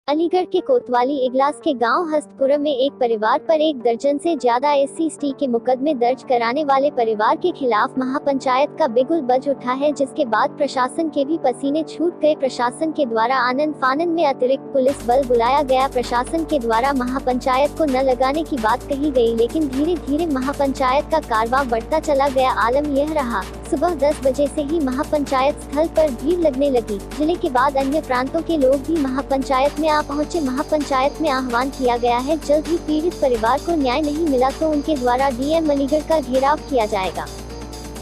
अलीगढ़ के कोतवाली इगलास के गांव हस्तपुरा में एक परिवार पर 1 दर्जन से ज्यादा SC/ST के मुकदमे दर्ज कराने वाले परिवार के खिलाफ महापंचायत का बिगुल बज उठा है, जिसके बाद प्रशासन के भी पसीने छूट गए। प्रशासन के द्वारा आनन फानन में अतिरिक्त पुलिस बल बुलाया गया। प्रशासन के द्वारा महापंचायत को न लगाने की बात कही गई, लेकिन धीरे धीरे महापंचायत का कारवां बढ़ता चला गया। आलम यह रहा, सुबह 10 बजे से ही महापंचायत स्थल पर भीड़ लगने लगी। जिले के बाद अन्य प्रांतों के लोग भी महापंचायत में पहुंचे। महापंचायत में आह्वान किया गया है, जल्द ही पीड़ित परिवार को न्याय नहीं मिला तो उनके द्वारा DM अलीगढ़ का घेराव किया जाएगा।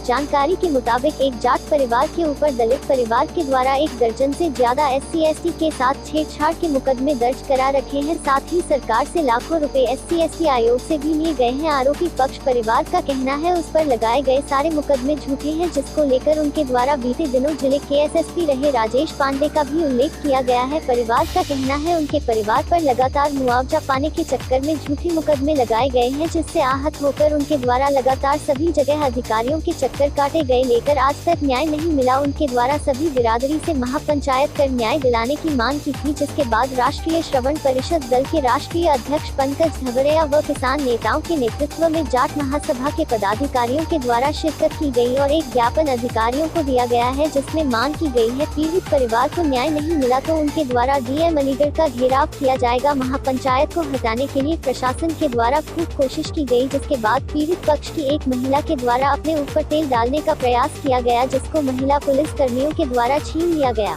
जानकारी के मुताबिक एक जाट परिवार के ऊपर दलित परिवार के द्वारा 1 दर्जन से ज्यादा SC/ST के साथ छेड़छाड़ के मुकदमे दर्ज करा रखे हैं। साथ ही सरकार से लाखों रुपए SC/ST आयोग से भी लिए गए हैं। आरोपी पक्ष परिवार का कहना है उस पर लगाए गए सारे मुकदमे झूठे हैं, जिसको लेकर उनके द्वारा बीते दिनों जिले के SSP रहे राजेश पांडे का भी उल्लेख किया गया है। परिवार का कहना है उनके परिवार पर लगातार मुआवजा पाने के चक्कर में झूठे मुकदमे लगाए गए हैं, जिससे आहत होकर उनके द्वारा लगातार सभी जगह अधिकारियों के चक्कर काटे गए, लेकर आज तक न्याय नहीं मिला। उनके द्वारा सभी बिरादरी से महापंचायत कर न्याय दिलाने की मांग की थी, जिसके बाद राष्ट्रीय श्रवण परिषद दल के राष्ट्रीय अध्यक्ष पंकज धवड़िया व किसान नेताओं के नेतृत्व में जाट महासभा के पदाधिकारियों के द्वारा शिरकत की गई और एक ज्ञापन अधिकारियों को दिया गया है, जिसमें मांग की गई है पीड़ित परिवार को न्याय नहीं मिला तो उनके द्वारा DM अलीगढ़ का घेराव किया जाएगा। महापंचायत को हटाने के लिए प्रशासन के द्वारा खूब कोशिश की गई, जिसके बाद पीड़ित पक्ष की एक महिला के द्वारा अपने ऊपर तेल डालने का प्रयास किया गया, जिसको महिला पुलिस कर्मियों के द्वारा छीन लिया गया।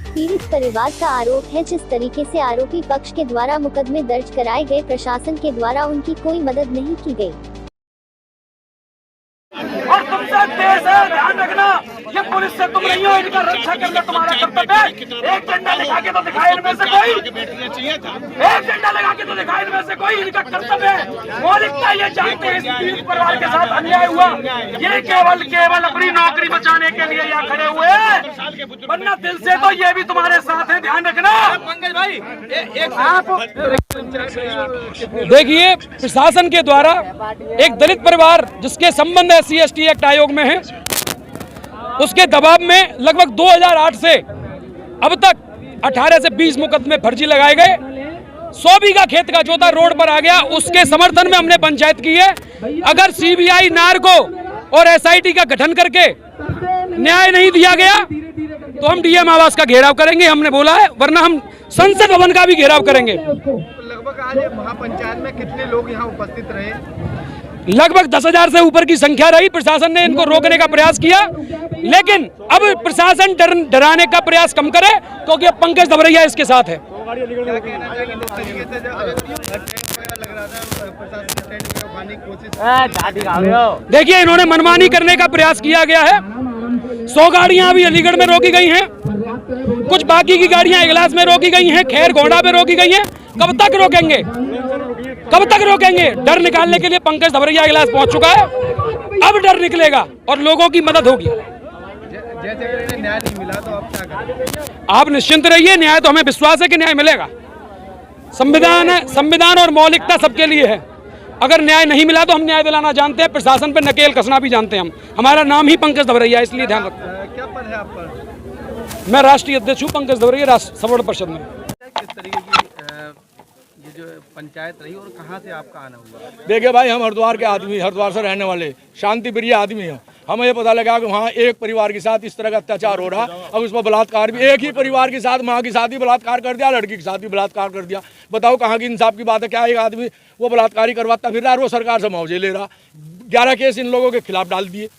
पीड़ित परिवार का आरोप है, जिस तरीके से आरोपी पक्ष के द्वारा मुकदमे दर्ज कराए गए, प्रशासन के द्वारा उनकी कोई मदद नहीं की गई। और तुमसे देश है, ध्यान रखना, ये पुलिस से तुम नहीं हो, इनका रक्षा करना तुम्हारा कर्तव्य है। एक झंडा लगा के तो दिखाए इनमें से कोई, एक झंडा लगा के तो दिखाए इनमें से कोई, इनका कर्तव्य है। मौलिकता ये जानते हैं इस पीड़ित परिवार के साथ अन्याय हुआ, ये केवल अपनी नौकरी बचाने के लिए यहाँ खड़े हुए हैं, वरना दिल से तो ये भी तुम्हारे साथ है, ध्यान रखना। पंकज भाई, देखिए, प्रशासन के द्वारा एक दलित परिवार जिसके संबंध SC/ST एक्ट आयोग में है, उसके दबाव में लगभग 2008 से अब तक 18 से 20 मुकदमे फर्जी लगाए गए। 100 बीघा खेत का जोता रोड पर आ गया, उसके समर्थन में हमने पंचायत की है। अगर CBI नार्को और SIT का गठन करके न्याय नहीं दिया गया तो हम DM आवास का घेराव करेंगे, हमने बोला है, वरना हम संसद भवन का भी घेराव करेंगे। लगभग आज महापंचायत में कितने लोग यहाँ उपस्थित रहे? लगभग 10,000 से ऊपर की संख्या रही। प्रशासन ने इनको रोकने का प्रयास किया, लेकिन अब प्रशासन डराने का प्रयास कम करे, क्योंकि अब पंकज धवड़िया इसके साथ है। देखिए, इन्होंने मनमानी करने का प्रयास किया गया है। 100 गाड़ियां अभी अलीगढ़ में रोकी गई हैं, कुछ बाकी की गाड़ियां इगलास में रोकी गई हैं, खैर घोड़ा में रोकी गई हैं। कब तक रोकेंगे, कब तक रोकेंगे? डर निकालने के लिए पंकज धवड़िया इगलास पहुंच चुका है, अब डर निकलेगा और लोगों की मदद होगी। जैसे न्याय नहीं मिला तो आप क्या करेंगे? आप निश्चिंत रहिए, न्याय तो हमें विश्वास है कि न्याय मिलेगा। संविधान है, संविधान और मौलिकता सबके लिए है। अगर न्याय नहीं मिला तो हम न्याय दिलाना जानते हैं, प्रशासन पर नकेल कसना भी जानते हैं हम। हमारा नाम ही पंकज धवड़िया, इसलिए ध्यान रखो। क्या पद है आप पर? मैं राष्ट्रीय अध्यक्ष हूँ पंकज धवड़िया, श्रवण परिषद में। किस तरीके की ये जो पंचायत रही और कहाँ से आपका आना हुआ? देखिए भाई, हम हरिद्वार के आदमी, हरिद्वार से रहने वाले शांति प्रिय आदमी हैं। हमें ये पता लगा कि वहाँ एक परिवार के साथ इस तरह का अत्याचार हो रहा, अब उस पर बलात्कार भी, एक ही परिवार के साथ माँ के साथ भी बलात्कार कर दिया, लड़की के साथ भी बलात्कार कर दिया। बताओ कहाँ की इंसाफ की बात है? क्या एक आदमी वो बलात्कारी करवाता फिर रहा है, वो सरकार से मुआवजे ले रहा। 11 केस इन लोगों के खिलाफ डाल दिए,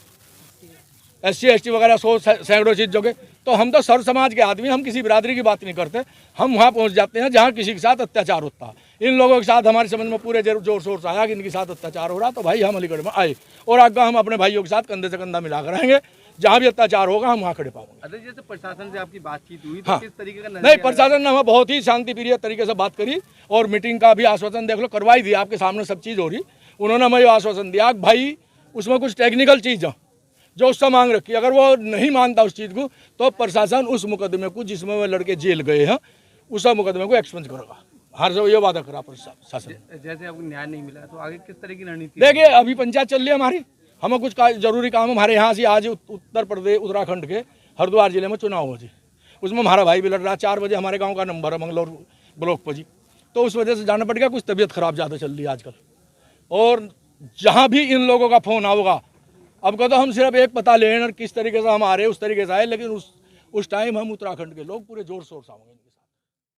SC/ST वगैरह 100 सैकड़ों चीज़ जो के। तो हम तो सर्व समाज के आदमी, हम किसी बिरादरी की बात नहीं करते। हम वहाँ पहुँच जाते हैं जहाँ किसी के साथ अत्याचार होता है। इन लोगों के साथ हमारे समझ में पूरे जोर शोर से आया कि इनके साथ अत्याचार हो रहा, तो भाई हम अलीगढ़ में आए और आगे हम अपने भाइयों के साथ कंधे से कंधा मिला कर रहेंगे। जहाँ भी अत्याचार होगा हम वहाँ खड़े पाएंगे। अरे जैसे प्रशासन से आपकी बातचीत हुई तो हाँ, किस तरीके का? नहीं, प्रशासन ने हमें बहुत ही शांति प्रिय तरीके से बात करी और मीटिंग का भी आश्वासन देख लो करवाई दी, आपके सामने सब चीज़ हो रही। उन्होंने हमें आश्वासन दिया भाई उसमें कुछ टेक्निकल चीज़ जो उससे मांग रखी, अगर वो नहीं मानता उस चीज़ को तो प्रशासन उस मुकदमे को जिसमें वो लड़के जेल गए हैं उस मुकदमे को एक्सपेंस करेगा। हर जो ये वादा करा प्रशासन। जैसे आपको न्याय नहीं मिला तो आगे किस तरह की रणनीति? देखिए, अभी पंचायत चल रही है हमारी, हमें कुछ जरूरी काम हमारे यहाँ से आज उत्तर प्रदेश उत्तराखंड के हरिद्वार जिले में चुनाव हो जी, उसमें हमारा भाई भी लड़ रहा। 4 बजे हमारे गांव का नंबर है, मंगलौर ब्लॉक पर जी, तो उस वजह से जाना पड़ गया। कुछ तबीयत खराब ज़्यादा चल रही है आजकल, और जहाँ भी इन लोगों का फ़ोन आओगा, अब कहते हम सिर्फ एक पता लें किस तरीके से हम आ रहे हैं उस तरीके से आए, लेकिन उस टाइम हम उत्तराखंड के लोग पूरे जोर शोर से आएंगे।